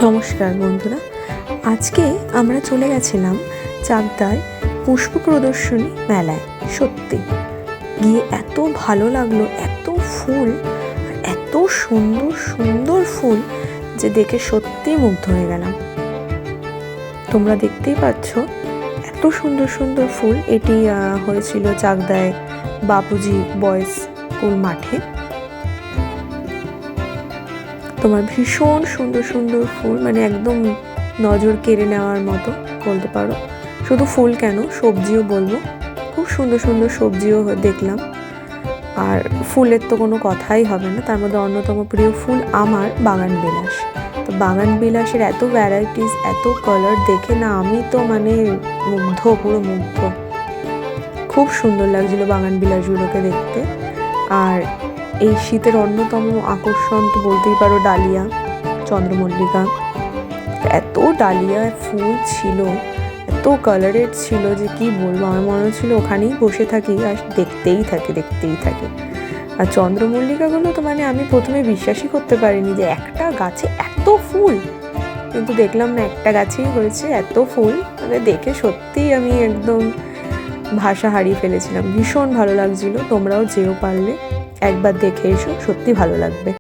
নমস্কার বন্ধুরা, আজকে আমরা চলে গেছিলাম চাকদায় পুষ্প প্রদর্শনী মেলায়। সত্যি গিয়ে এত ভালো লাগলো, এত ফুল আর এত সুন্দর সুন্দর ফুল যে দেখে সত্যি মুগ্ধ হয়ে গেলাম। তোমরা দেখতেই পাচ্ছ এত সুন্দর সুন্দর ফুল। এটি হয়েছিল চাকদায় বাপুজি বয়েজ স্কুল মাঠে। তোমার ভীষণ সুন্দর সুন্দর ফুল, মানে একদম নজর কেড়ে নেওয়ার মতো বলতে পারো। শুধু ফুল কেন, সবজিও বলবো, খুব সুন্দর সুন্দর সবজিও দেখলাম। আর ফুলের তো কোনো কথাই হবে না, তার মধ্যে অন্যতম প্রিয় ফুল আমার বাগান বিলাস। তো বাগান বিলাসের এত ভ্যারাইটিস, এত কালার দেখে না আমি তো মানে মুগ্ধ, পুরো মুগ্ধ। খুব সুন্দর লাগছিল বাগান বিলাসগুলোকে দেখতে। আর এই শীতের অন্যতম আকর্ষণ তো বলতেই পারো ডালিয়া, চন্দ্রমল্লিকা। এত ডালিয়া ফুল ছিল, এত কালারের ছিল যে কি বলবো। আমার মনে হচ্ছিল ওখানেই বসে থাকি আর দেখতেই থাকি। আর চন্দ্রমল্লিকাগুলো তো মানে আমি প্রথমে বিশ্বাসই করতে পারিনি যে একটা গাছে এত ফুল, কিন্তু দেখলাম না একটা গাছেই হয়েছে এত ফুল। মানে দেখে সত্যিই আমি একদম ভাষা হারিয়ে ফেলেছিলাম। ভীষণ ভালো লাগছিল। তোমরাও যেও পারলে একবার দেখে এসো, সত্যি ভালো লাগবে।